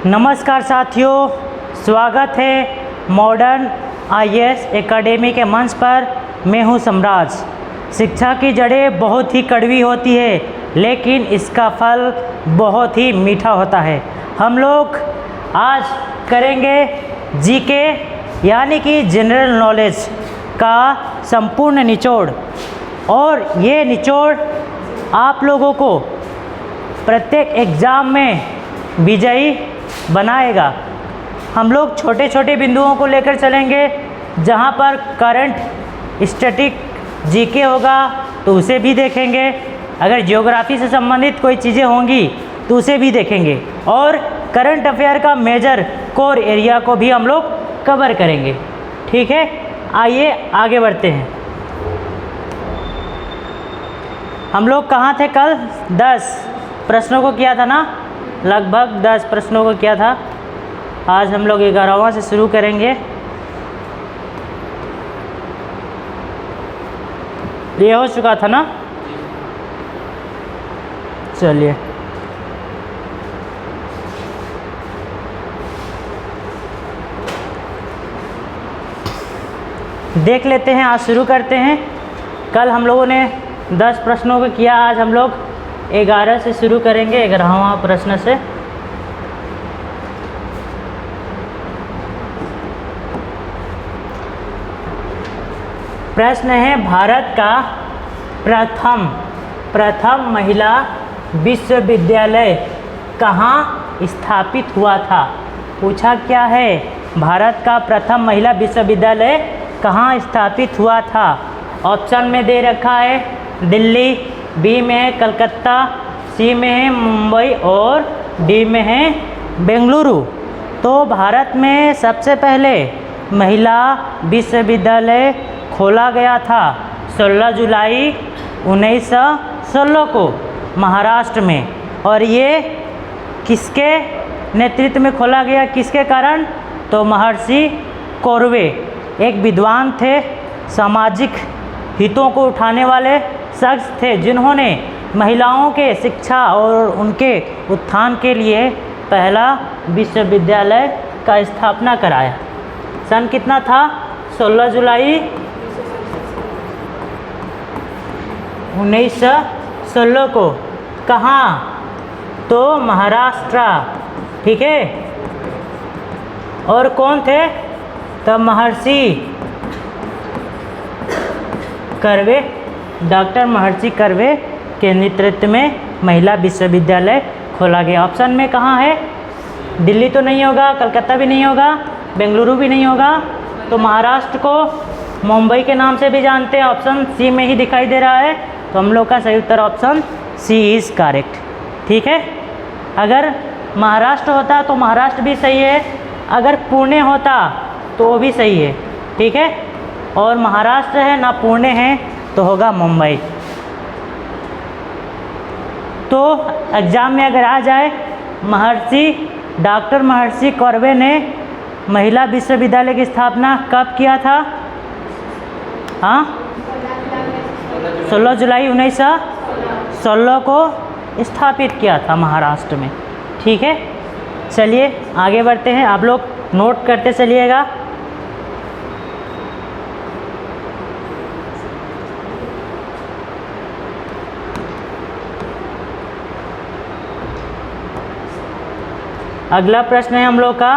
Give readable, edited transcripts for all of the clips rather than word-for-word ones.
नमस्कार साथियों, स्वागत है मॉडर्न आईएएस एकेडमी के मंच पर। मैं हूं सम्राज। शिक्षा की जड़ें बहुत ही कड़वी होती है, लेकिन इसका फल बहुत ही मीठा होता है। हम लोग आज करेंगे जीके यानी कि जनरल नॉलेज का संपूर्ण निचोड़, और ये निचोड़ आप लोगों को प्रत्येक एग्ज़ाम में विजयी बनाएगा। हम लोग छोटे छोटे बिंदुओं को लेकर चलेंगे, जहाँ पर करंट स्टैटिक जीके होगा तो उसे भी देखेंगे, अगर ज्योग्राफी से संबंधित कोई चीज़ें होंगी तो उसे भी देखेंगे, और करंट अफेयर का मेजर कोर एरिया को भी हम लोग कवर करेंगे। ठीक है, आइए आगे बढ़ते हैं। हम लोग कहाँ थे कल? 10 प्रश्नों को किया था ना, लगभग 10 प्रश्नों को किया था। आज हम लोग 11वां से शुरू करेंगे। ये हो चुका था ना, चलिए देख लेते हैं। आज शुरू करते हैं। कल हम लोगों ने 10 प्रश्नों को किया, आज हम लोग 11 से शुरू करेंगे, 11वां प्रश्न से। प्रश्न है, भारत का प्रथम महिला विश्वविद्यालय कहाँ स्थापित हुआ था? पूछा क्या है, भारत का प्रथम महिला विश्वविद्यालय कहाँ स्थापित हुआ था? ऑप्शन में दे रखा है दिल्ली, बी में है कलकत्ता, सी में है मुंबई और डी में है बेंगलुरु। तो भारत में सबसे पहले महिला विश्वविद्यालय खोला गया था 16 जुलाई 1916 को महाराष्ट्र में। और ये किसके नेतृत्व में खोला गया, किसके कारण? तो महर्षि कर्वे एक विद्वान थे, सामाजिक हितों को उठाने वाले शख्स थे, जिन्होंने महिलाओं के शिक्षा और उनके उत्थान के लिए पहला विश्वविद्यालय का स्थापना कराया। सन कितना था? 16 जुलाई 1916 को। कहाँ? तो महाराष्ट्र। ठीक है, और कौन थे? तो महर्षि कर्वे, डॉक्टर महर्षि कर्वे के नेतृत्व में महिला विश्वविद्यालय खोला गया। ऑप्शन में कहाँ है? दिल्ली तो नहीं होगा, कलकत्ता भी नहीं होगा, बेंगलुरु भी नहीं होगा, तो महाराष्ट्र को मुंबई के नाम से भी जानते हैं। ऑप्शन सी में ही दिखाई दे रहा है, तो हम लोग का सही उत्तर ऑप्शन सी इज़ करेक्ट। ठीक है, अगर महाराष्ट्र होता तो महाराष्ट्र भी सही है, अगर पुणे होता तो वो भी सही है। ठीक है, और महाराष्ट्र है ना पुणे है, तो होगा मुंबई। तो एग्ज़ाम में अगर आ जाए, डॉक्टर महर्षि कर्वे ने महिला विश्वविद्यालय की स्थापना कब किया था? हाँ, 16 जुलाई 1916 को स्थापित किया था महाराष्ट्र में। ठीक है, चलिए आगे बढ़ते हैं। आप लोग नोट करते चलिएगा। अगला प्रश्न है हम लोग का,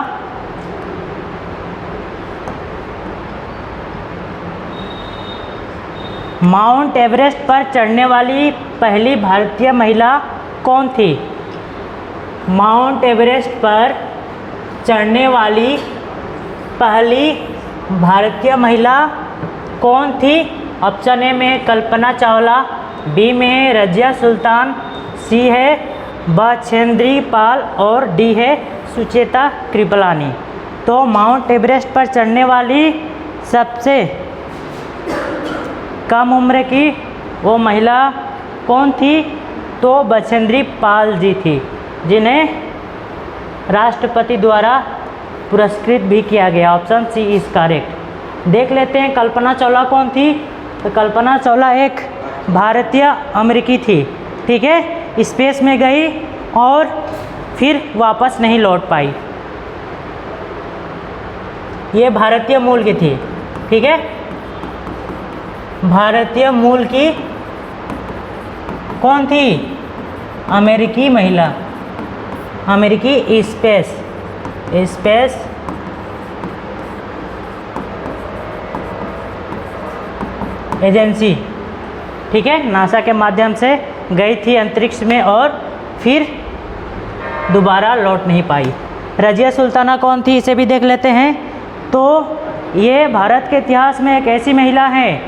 माउंट एवरेस्ट पर चढ़ने वाली पहली भारतीय महिला कौन थी? माउंट एवरेस्ट पर चढ़ने वाली पहली भारतीय महिला कौन थी? ऑप्शन ए में है कल्पना चावला, बी में है रजिया सुल्तान, सी है बछेंद्री पाल और डी है सुचेता कृपलानी। तो माउंट एवरेस्ट पर चढ़ने वाली सबसे कम उम्र की वो महिला कौन थी? तो बछेंद्री पाल जी थी, जिन्हें राष्ट्रपति द्वारा पुरस्कृत भी किया गया। Option C is correct. देख लेते हैं कल्पना चावला कौन थी। तो कल्पना चावला एक भारतीय अमेरिकी थी। ठीक है, स्पेस में गई और फिर वापस नहीं लौट पाई। ये भारतीय मूल की थी, ठीक है। भारतीय मूल की कौन थी? अमेरिकी महिला, अमेरिकी स्पेस एजेंसी, ठीक है, नासा के माध्यम से गई थी अंतरिक्ष में और फिर दोबारा लौट नहीं पाई। रजिया सुल्ताना कौन थी, इसे भी देख लेते हैं। तो ये भारत के इतिहास में एक ऐसी महिला है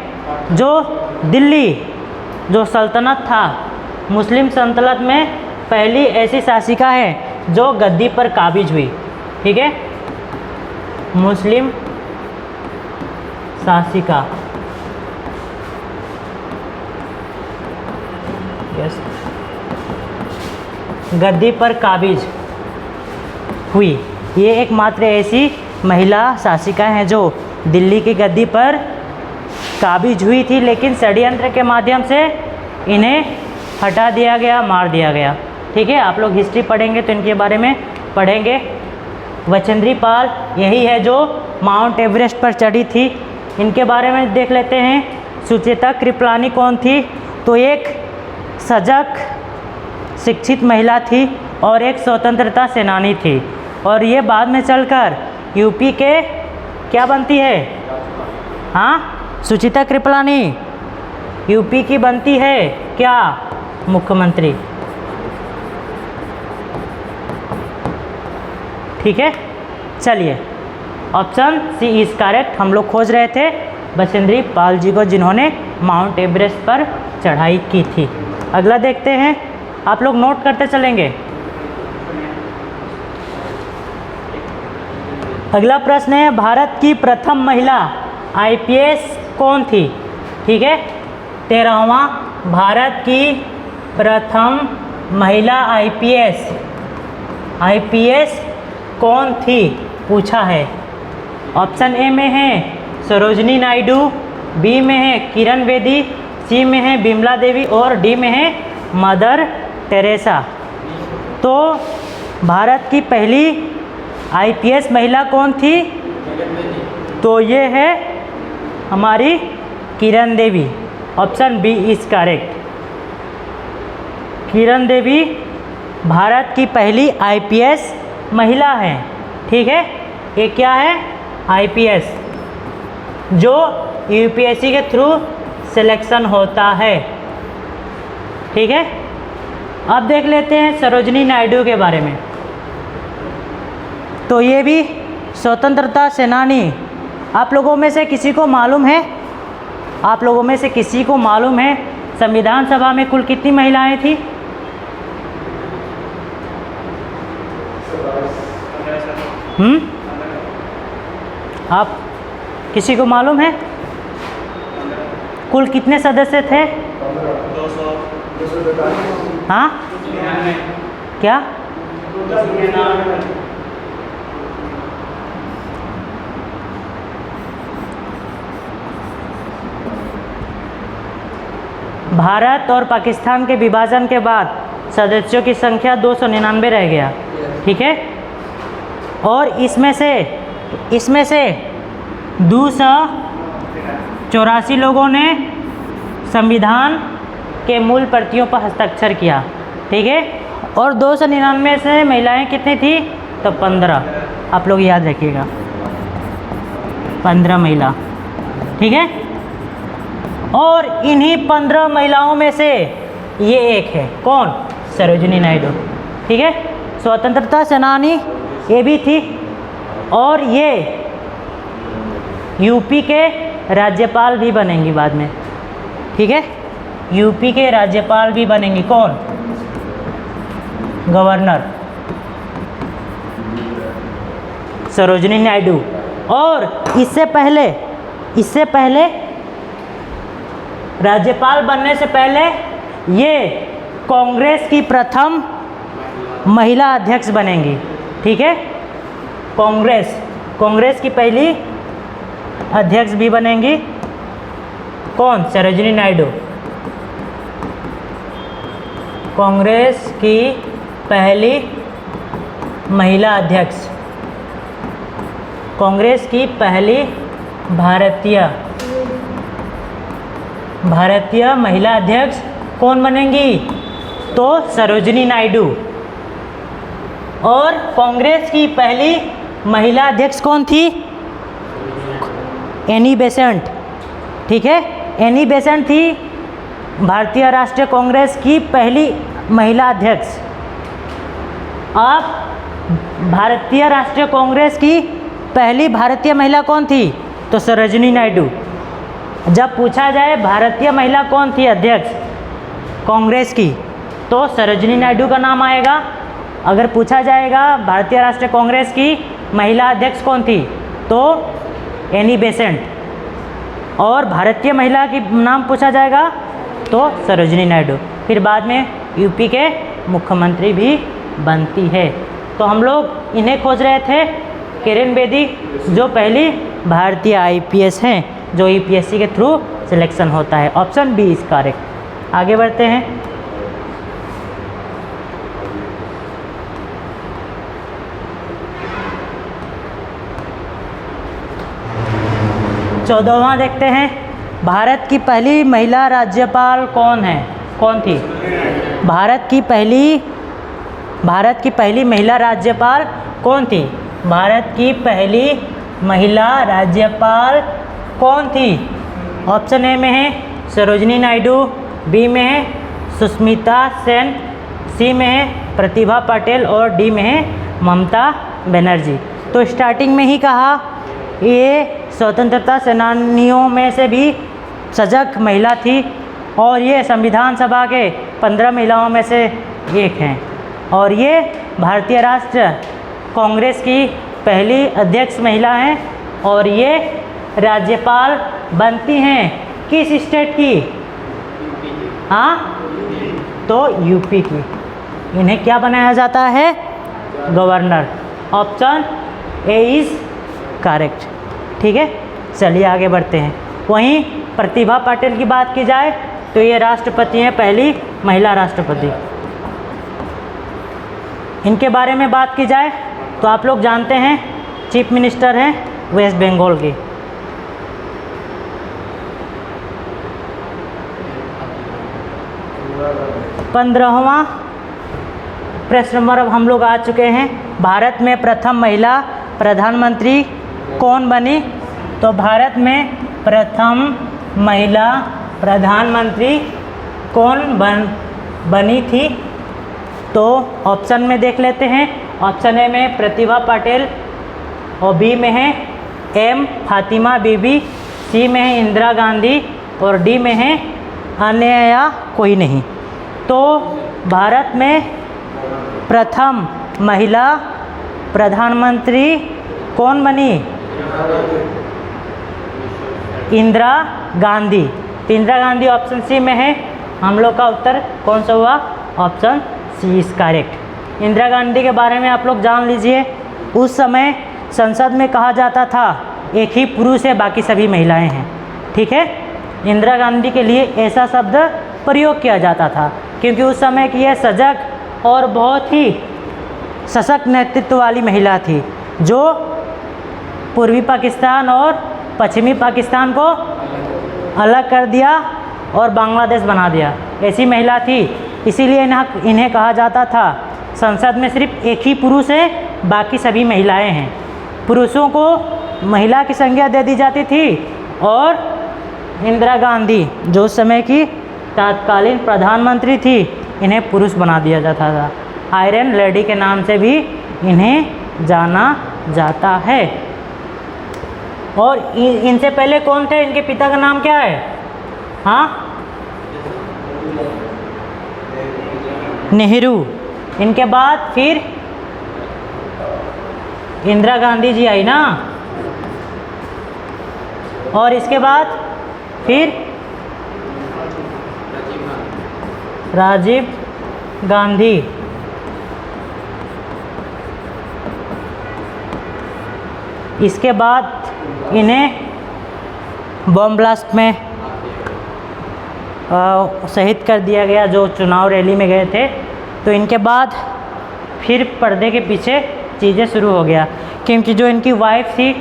जो दिल्ली जो सल्तनत था, मुस्लिम सल्तनत में पहली ऐसी शासिका है जो गद्दी पर काबिज हुई, ठीक है, मुस्लिम शासिका। यस, गद्दी पर काबिज हुई। ये एकमात्र ऐसी महिला शासिका हैं जो दिल्ली की गद्दी पर काबिज हुई थी, लेकिन षड्यंत्र के माध्यम से इन्हें हटा दिया गया, मार दिया गया, ठीक है। आप लोग हिस्ट्री पढ़ेंगे तो इनके बारे में पढ़ेंगे। बचेंद्री पाल यही है जो माउंट एवरेस्ट पर चढ़ी थी, इनके बारे में देख लेते हैं। सुचेता कृपलानी कौन थी? तो एक सजग शिक्षित महिला थी और एक स्वतंत्रता सेनानी थी, और ये बाद में चलकर यूपी के क्या बनती है? हाँ, सुचिता कृपलानी यूपी की बनती है क्या? मुख्यमंत्री, ठीक है। चलिए, ऑप्शन सी इज करेक्ट। हम लोग खोज रहे थे बचेंद्री पाल जी को, जिन्होंने माउंट एवरेस्ट पर चढ़ाई की थी। अगला देखते हैं, आप लोग नोट करते चलेंगे। अगला प्रश्न है, भारत की प्रथम महिला आईपीएस कौन थी? ठीक है, 13वां, भारत की प्रथम महिला आईपीएस कौन थी पूछा है। ऑप्शन ए में है सरोजनी नायडू, बी में है किरण बेदी, सी में है बिमला देवी और डी में है मदर टेरेसा। तो भारत की पहली आईपीएस महिला कौन थी? तो ये है हमारी Kiran Devi. Option B is correct. Kiran Devi Bharat की पहली आईपीएस महिला है, ठीक है। ये क्या है? आईपीएस, जो यूपीएससी के थ्रू सिलेक्शन होता है, ठीक है। अब देख लेते हैं सरोजनी नायडू के बारे में। तो ये भी स्वतंत्रता सेनानी। आप लोगों में से किसी को मालूम है? आप लोगों में से किसी को मालूम है संविधान सभा में कुल कितनी महिलाएं थी? आप किसी को मालूम है कुल कितने सदस्य थे? 200। हाँ, क्या? भारत और पाकिस्तान के विभाजन के बाद सदस्यों की संख्या 299 रह गया, ठीक है। और इसमें से 284 लोगों ने संविधान के मूल प्रतियों पर हस्ताक्षर किया, ठीक है। और 299 से महिलाएं कितनी थी? तो 15। आप लोग याद रखिएगा, 15 महिला, ठीक है। और इन्हीं 15 महिलाओं में से ये एक है, कौन? सरोजनी नायडू, ठीक है। स्वतंत्रता सेनानी ये भी थी, और ये यूपी के राज्यपाल भी बनेंगी बाद में, ठीक है। यूपी के राज्यपाल भी बनेंगी, कौन? गवर्नर सरोजनी नायडू। और इससे पहले राज्यपाल बनने से पहले ये कांग्रेस की प्रथम महिला अध्यक्ष बनेंगी, ठीक है। कांग्रेस की पहली अध्यक्ष भी बनेंगी, कौन? सरोजनी नायडू। कांग्रेस की पहली महिला अध्यक्ष, कांग्रेस की पहली भारतीय महिला अध्यक्ष कौन बनेंगी? तो सरोजिनी नायडू। और कांग्रेस की पहली महिला अध्यक्ष कौन थी? Annie Besant. ठीक है, एनी बेसेंट थी भारतीय राष्ट्रीय कांग्रेस की पहली महिला अध्यक्ष। अब भारतीय राष्ट्रीय कांग्रेस की पहली भारतीय महिला कौन थी? तो सरोजिनी नायडू। जब पूछा जाए भारतीय महिला कौन थी अध्यक्ष कांग्रेस की, तो सरोजिनी नायडू का नाम आएगा। अगर पूछा जाएगा भारतीय राष्ट्रीय कांग्रेस की महिला अध्यक्ष कौन थी, तो एनी बेसेंट। और भारतीय महिला की नाम पूछा जाएगा तो सरोजिनी नायडू। फिर बाद में यूपी के मुख्यमंत्री भी बनती है। तो हम लोग इन्हें खोज रहे थे, किरण बेदी, जो पहली भारतीय आईपीएस हैं, जो यूपीएससी के थ्रू सिलेक्शन होता है। Option B is correct. आगे बढ़ते हैं। चौदहवां देखते हैं। भारत की पहली महिला राज्यपाल कौन है? कौन थी? भारत की पहली महिला राज्यपाल कौन थी? भारत की पहली महिला राज्यपाल कौन थी? ऑप्शन ए में है सरोजिनी नायडू, बी में है सुष्मिता सेन, सी में है प्रतिभा पाटिल और डी में है ममता बनर्जी। तो स्टार्टिंग में ही कहा ये स्वतंत्रता सेनानियों में से भी सजग महिला थी और ये संविधान सभा के 15 महिलाओं में से एक हैं और ये भारतीय राष्ट्रीय कांग्रेस की पहली अध्यक्ष महिला हैं और ये राज्यपाल बनती हैं किस स्टेट की? हाँ, तो यूपी की। इन्हें क्या बनाया जाता है? Governor. Option A is correct. ठीक है, चलिए आगे बढ़ते हैं। वहीं प्रतिभा पाटिल की बात की जाए तो ये राष्ट्रपति हैं, पहली महिला राष्ट्रपति। इनके बारे में बात की जाए तो आप लोग जानते हैं चीफ मिनिस्टर हैं वेस्ट बंगाल की। पंद्रहवां प्रश्न नंबर अब हम लोग आ चुके हैं। भारत में प्रथम महिला प्रधानमंत्री कौन बनी? तो भारत में प्रथम महिला प्रधानमंत्री कौन बनी थी? तो ऑप्शन में देख लेते हैं। ऑप्शन ए में प्रतिभा पाटिल और बी में है एम फातिमा बीबी, सी में है इंदिरा गांधी और डी में है अन्य या कोई नहीं। तो भारत में प्रथम महिला प्रधानमंत्री कौन बनी? इंदिरा गांधी। तो इंदिरा गांधी ऑप्शन सी में है। हम लोग का उत्तर कौन सा हुआ? Option C is correct. Indira Gandhi के बारे में आप लोग जान लीजिए। उस समय संसद में कहा जाता था एक ही पुरुष है, बाकी सभी महिलाएं हैं। ठीक है, इंदिरा गांधी के लिए ऐसा शब्द प्रयोग किया जाता था क्योंकि उस समय की यह सजग और बहुत ही सशक्त नेतृत्व वाली महिला थी जो पूर्वी पाकिस्तान और पश्चिमी पाकिस्तान को अलग कर दिया और बांग्लादेश बना दिया। ऐसी महिला थी, इसीलिए इन्हें कहा जाता था संसद में सिर्फ एक ही पुरुष है, बाकी सभी महिलाएं हैं। पुरुषों को महिला की संज्ञा दे दी जाती थी और इंदिरा गांधी जो उस समय की तत्कालीन प्रधानमंत्री थी, इन्हें पुरुष बना दिया जाता था। आयरन लेडी के नाम से भी इन्हें जाना जाता है। और इनसे पहले कौन थे? इनके पिता का नाम क्या है? हाँ, नेहरू। इनके बाद फिर इंदिरा गांधी जी आई ना, और इसके बाद फिर राजीव गांधी। इसके बाद इन्हें बम ब्लास्ट में शहीद कर दिया गया जो चुनाव रैली में गए थे। तो इनके बाद फिर पर्दे के पीछे चीज़ें शुरू हो गया, क्योंकि जो इनकी वाइफ थी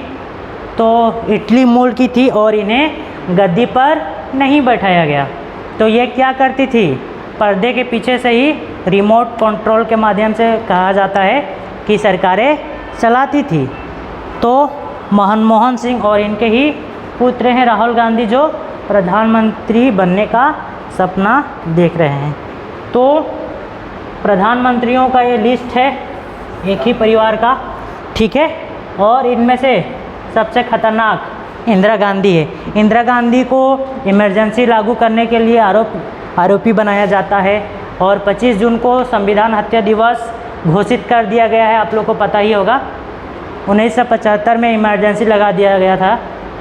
तो इटली मूल की थी और इन्हें गद्दी पर नहीं बैठाया गया। तो ये क्या करती थी, पर्दे के पीछे से ही रिमोट कंट्रोल के माध्यम से कहा जाता है कि सरकारें चलाती थी। तो मनमोहन सिंह और इनके ही पुत्र हैं राहुल गांधी, जो प्रधानमंत्री बनने का सपना देख रहे हैं। तो प्रधानमंत्रियों का ये लिस्ट है एक ही परिवार का, ठीक है। और इनमें से सबसे खतरनाक इंदिरा गांधी है। इंदिरा गांधी को इमरजेंसी लागू करने के लिए आरोपी बनाया जाता है और 25 जून को संविधान हत्या दिवस घोषित कर दिया गया है। आप लोग को पता ही होगा 1975 में इमरजेंसी लगा दिया गया था,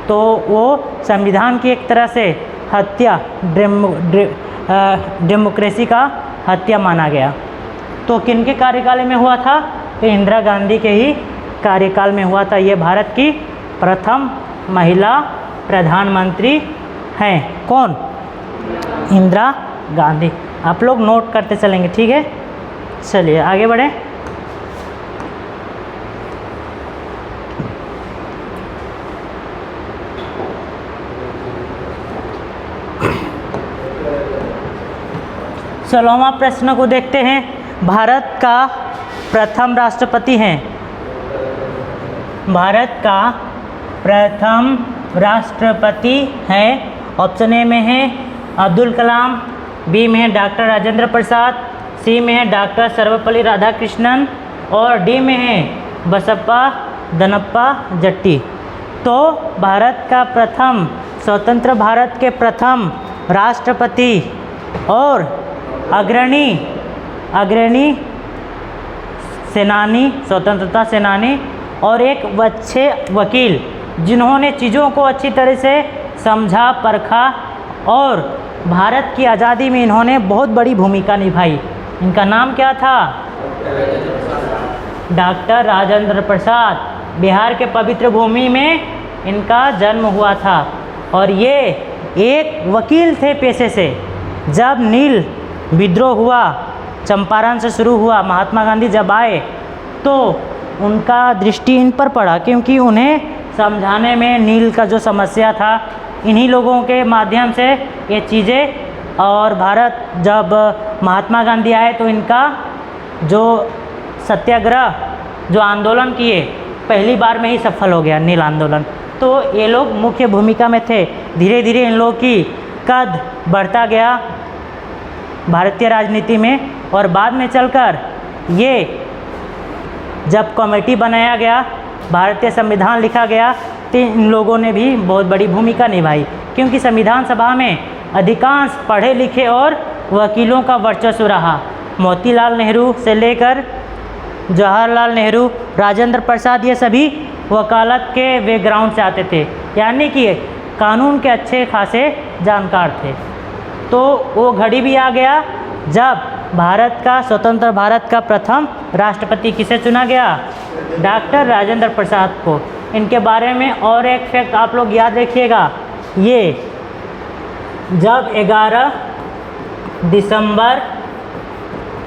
तो वो संविधान की एक तरह से हत्या, डेमोक्रेसी का हत्या माना गया। तो किनके कार्यकाल में हुआ था, तो इंदिरा गांधी के ही कार्यकाल में हुआ था। ये भारत की प्रथम महिला प्रधानमंत्री हैं। कौन? इंदिरा गांधी। आप लोग नोट करते चलेंगे, ठीक है। चलिए आगे बढ़े। चलो हम प्रश्न को देखते हैं। भारत का प्रथम राष्ट्रपति हैं, भारत का प्रथम राष्ट्रपति हैं। ऑप्शन ए में है अब्दुल कलाम, बी में है डॉक्टर राजेंद्र प्रसाद, सी में है डॉक्टर सर्वपल्ली राधाकृष्णन और डी में है बसप्पा दनप्पा जट्टी। तो भारत का प्रथम, स्वतंत्र भारत के प्रथम राष्ट्रपति और अग्रणी सेनानी, स्वतंत्रता सेनानी और एक अच्छे वकील, जिन्होंने चीज़ों को अच्छी तरह से समझा, परखा और भारत की आज़ादी में इन्होंने बहुत बड़ी भूमिका निभाई। इनका नाम क्या था? डॉक्टर राजेंद्र प्रसाद। बिहार के पवित्र भूमि में इनका जन्म हुआ था और ये एक वकील थे पेशे से। जब नील विद्रोह हुआ, चंपारण से शुरू हुआ, महात्मा गांधी जब आए तो उनका दृष्टि इन पर पड़ा, क्योंकि उन्हें समझाने में नील का जो समस्या था, इन्हीं लोगों के माध्यम से ये चीज़ें। और भारत जब महात्मा गांधी आए तो इनका जो सत्याग्रह, जो आंदोलन किए, पहली बार में ही सफल हो गया नील आंदोलन। तो ये लोग मुख्य भूमिका में थे। धीरे धीरे इन लोगों की कद बढ़ता गया भारतीय राजनीति में और बाद में चलकर ये जब कमेटी बनाया गया, भारतीय संविधान लिखा गया, तो इन लोगों ने भी बहुत बड़ी भूमिका निभाई, क्योंकि संविधान सभा में अधिकांश पढ़े लिखे और वकीलों का वर्चस्व रहा। मोतीलाल नेहरू से लेकर जवाहरलाल नेहरू, राजेंद्र प्रसाद, ये सभी वकालत के बैकग्राउंड से आते थे, यानी कि कानून के अच्छे खासे जानकार थे। तो वो घड़ी भी आ गया जब भारत का, स्वतंत्र भारत का प्रथम राष्ट्रपति किसे चुना गया? डॉक्टर राजेंद्र प्रसाद को। इनके बारे में और एक फैक्ट आप लोग याद रखिएगा, ये जब 11 दिसंबर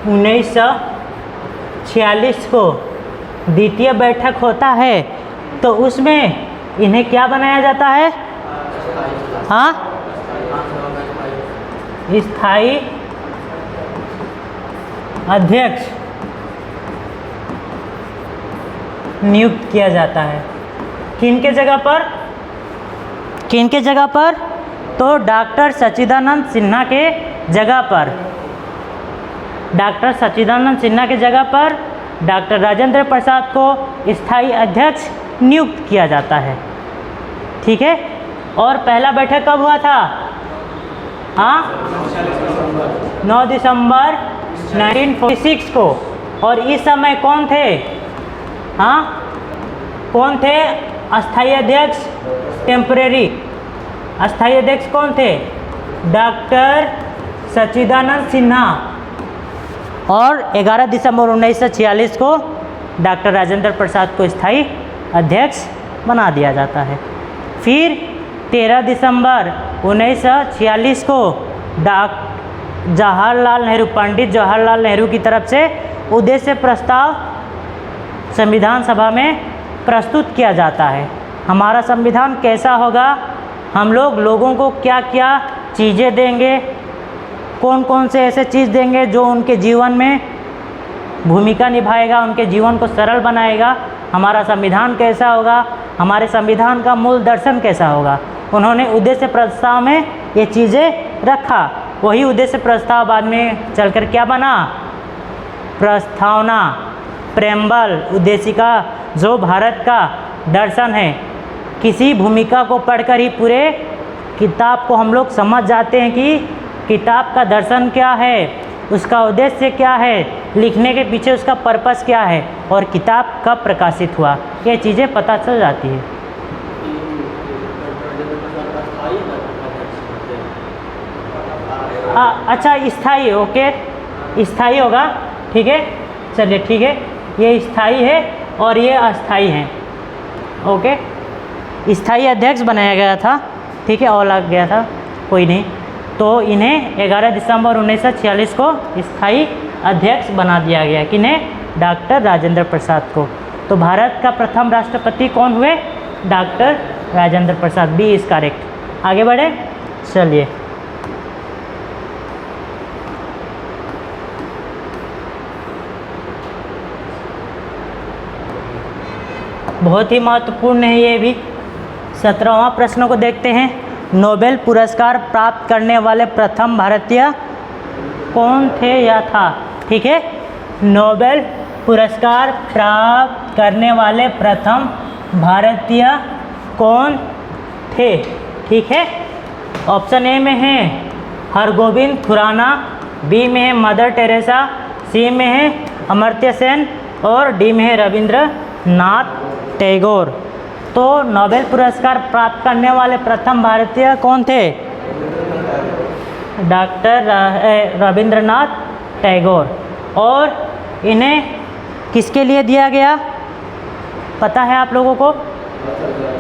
1946 को द्वितीय बैठक होता है तो उसमें इन्हें क्या बनाया जाता है? हाँ, स्थायी अध्यक्ष नियुक्त किया जाता है। किनके जगह पर? किनके जगह पर? तो डॉक्टर सच्चिदानंद सिन्हा के जगह पर। डॉक्टर सच्चिदानंद सिन्हा के जगह पर डॉक्टर राजेंद्र प्रसाद को स्थायी अध्यक्ष नियुक्त किया जाता है, ठीक है। और पहला बैठक कब हुआ था? हाँ, 9 दिसंबर 1946 को। और इस समय कौन थे? हाँ, कौन थे अस्थायी अध्यक्ष? टेम्परेरी अस्थायी अध्यक्ष कौन थे? डॉक्टर सच्चिदानंद सिन्हा। और 11 दिसंबर 1946 को डॉक्टर राजेंद्र प्रसाद को स्थायी अध्यक्ष बना दिया जाता है। फिर 13 दिसंबर 1946 को जवाहरलाल नेहरू, पंडित जवाहरलाल नेहरू की तरफ से उद्देश्य प्रस्ताव संविधान सभा में प्रस्तुत किया जाता है। हमारा संविधान कैसा होगा, हम लोगों को क्या क्या चीज़ें देंगे, कौन कौन से ऐसे चीज़ देंगे जो उनके जीवन में भूमिका निभाएगा, उनके जीवन को सरल बनाएगा। हमारा संविधान कैसा होगा, हमारे संविधान का मूल दर्शन कैसा होगा। उन्होंने उद्देश्य प्रस्ताव में ये चीज़ें रखा। वही उद्देश्य प्रस्ताव बाद में चलकर क्या बना, प्रस्तावना, प्रेम्बल, उद्देशिका, जो भारत का दर्शन है। किसी भूमिका को पढ़कर ही पूरे किताब को हम लोग समझ जाते हैं कि किताब का दर्शन क्या है, उसका उद्देश्य क्या है, लिखने के पीछे उसका पर्पस क्या है और किताब कब प्रकाशित हुआ, ये चीज़ें पता चल जाती है। अच्छा, स्थायी, ओके, स्थायी होगा, ठीक है, चलिए ठीक है, ये स्थायी है और ये अस्थायी है। ओके, स्थायी अध्यक्ष बनाया गया था, ठीक है, और लग गया था, कोई नहीं, तो इन्हें 11 दिसंबर 1946 को स्थायी अध्यक्ष बना दिया गया। किन्हें, डॉक्टर राजेंद्र प्रसाद को। तो भारत का प्रथम राष्ट्रपति कौन हुए, doctor Rajendra Prasad. B is correct. आगे बढ़े, चलिए। बहुत ही महत्वपूर्ण है ये भी। 17वां प्रश्न को देखते हैं। नोबेल पुरस्कार प्राप्त करने वाले प्रथम भारतीय कौन थे या था, ठीक है। नोबेल पुरस्कार प्राप्त करने वाले प्रथम भारतीय कौन थे, ठीक है। ऑप्शन ए में है हरगोविंद खुराना, बी में है मदर टेरेसा, सी में है अमर्त्य सेन और डी में है रविंद्रनाथ टैगोर। तो नोबेल पुरस्कार प्राप्त करने वाले प्रथम भारतीय कौन थे, डॉक्टर रविंद्रनाथ टैगोर। और इन्हें किसके लिए दिया गया, पता है आप लोगों को,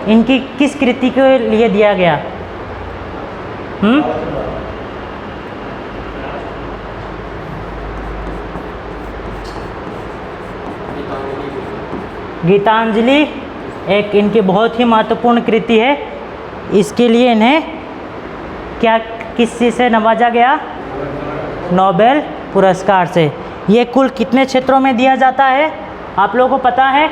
इनकी किस कृति के लिए दिया गया? गीतांजलि एक इनकी बहुत ही महत्वपूर्ण कृति है। इसके लिए इन्हें क्या, किस चीज़ से नवाजा गया, नोबेल पुरस्कार से। ये कुल कितने क्षेत्रों में दिया जाता है आप लोगों को पता है?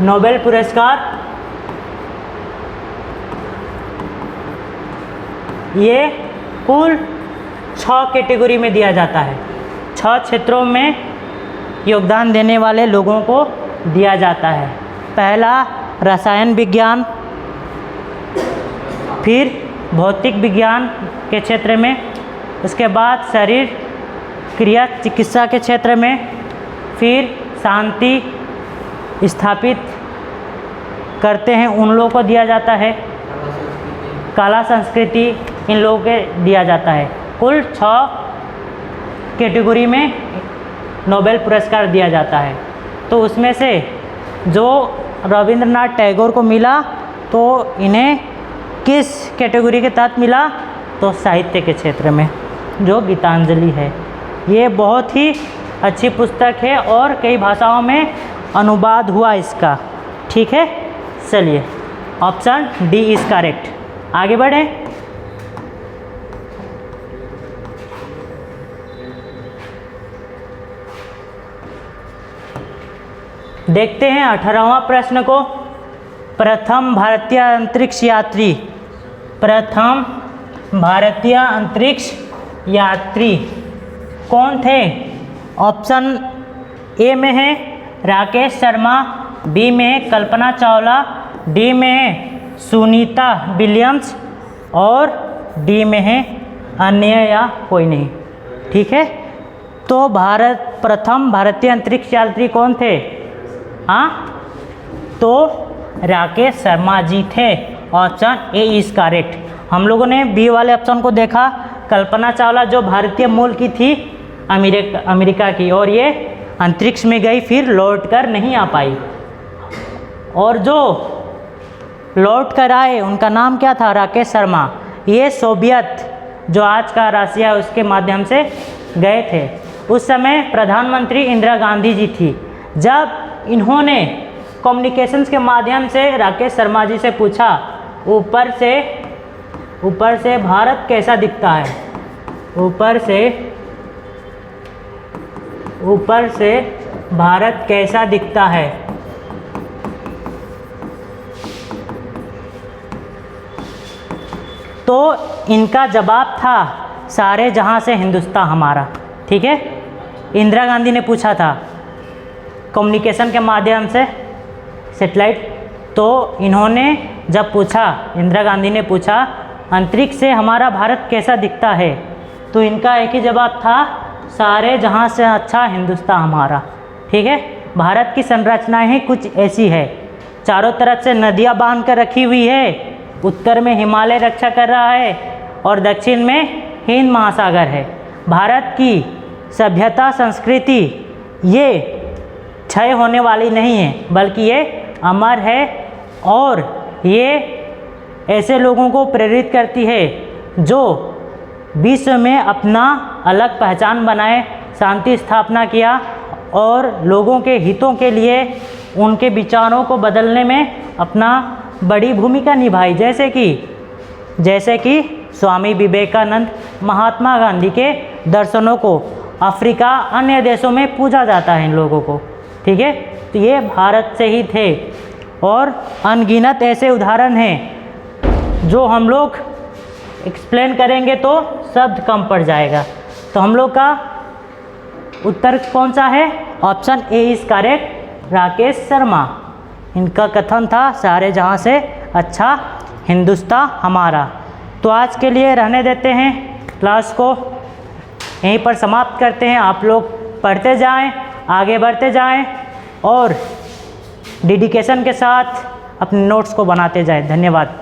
नोबेल पुरस्कार ये कुल 6 कैटेगरी में दिया जाता है। 6 क्षेत्रों में योगदान देने वाले लोगों को दिया जाता है। पहला रसायन विज्ञान, फिर भौतिक विज्ञान के क्षेत्र में, उसके बाद शरीर क्रिया चिकित्सा के क्षेत्र में, फिर शांति स्थापित करते हैं उन लोगों को दिया जाता है, कला संस्कृति इन लोगों को दिया जाता है। कुल 6 कैटेगरी में नोबेल पुरस्कार दिया जाता है। तो उसमें से जो रविंद्रनाथ टैगोर को मिला तो इन्हें किस कैटेगरी के तहत मिला, तो साहित्य के क्षेत्र में, जो गीतांजलि है। ये बहुत ही अच्छी पुस्तक है और कई भाषाओं में अनुवाद हुआ इसका, ठीक है। चलिए, ऑप्शन डी इज करेक्ट। आगे बढ़ें। देखते हैं 18वां प्रश्न को। प्रथम भारतीय अंतरिक्ष यात्री, प्रथम भारतीय अंतरिक्ष यात्री कौन थे? ऑप्शन ए में है राकेश शर्मा, बी में है कल्पना चावला, डी में है सुनीता विलियम्स और डी में है अन्य या कोई नहीं, ठीक है। तो प्रथम भारतीय अंतरिक्ष यात्री कौन थे? हाँ, तो राकेश शर्मा जी थे। Option A is correct. हम लोगों ने बी वाले ऑप्शन को देखा, कल्पना चावला जो भारतीय मूल की थी, अमेरिका की, और ये अंतरिक्ष में गई, फिर लौट कर नहीं आ पाई। और जो लौट कर आए उनका नाम क्या था? राकेश शर्मा। ये सोवियत, जो आज का रसिया है, उसके माध्यम से गए थे। उस समय प्रधानमंत्री इंदिरा गांधी जी थी। जब इन्होंने कम्युनिकेशंस के माध्यम से राकेश शर्मा जी से पूछा, ऊपर से भारत कैसा दिखता है, ऊपर से भारत कैसा दिखता है, तो इनका जवाब था सारे जहां से हिंदुस्तान हमारा। ठीक है, इंदिरा गांधी ने पूछा था कम्युनिकेशन के माध्यम से, सैटेलाइट। तो इन्होंने जब पूछा, इंदिरा गांधी ने पूछा अंतरिक्ष से हमारा भारत कैसा दिखता है, तो इनका एक ही जवाब था सारे जहां से अच्छा हिंदुस्तान हमारा। ठीक है, भारत की संरचनाएं ही कुछ ऐसी है, चारों तरफ से नदियां बांध कर रखी हुई है, उत्तर में हिमालय रक्षा कर रहा है और दक्षिण में हिंद महासागर है। भारत की सभ्यता संस्कृति ये क्षय होने वाली नहीं है, बल्कि ये अमर है और ये ऐसे लोगों को प्रेरित करती है जो विश्व में अपना अलग पहचान बनाए, शांति स्थापना किया और लोगों के हितों के लिए उनके विचारों को बदलने में अपना बड़ी भूमिका निभाई। जैसे कि स्वामी विवेकानंद, महात्मा गांधी के दर्शनों को अफ्रीका अन्य देशों में पूजा जाता है इन लोगों को। ठीक है, तो ये भारत से ही थे और अनगिनत ऐसे उदाहरण हैं जो हम लोग एक्सप्लेन करेंगे तो शब्द कम पड़ जाएगा। तो हम लोग का उत्तर कौन सा है? Option A is correct, Rakesh Sharma. इनका कथन था सारे जहां से अच्छा हिंदुस्तान हमारा। तो आज के लिए रहने देते हैं, क्लास को यहीं पर समाप्त करते हैं। आप लोग पढ़ते जाएं, आगे बढ़ते जाएं और डेडिकेशन के साथ अपने नोट्स को बनाते जाएं। धन्यवाद।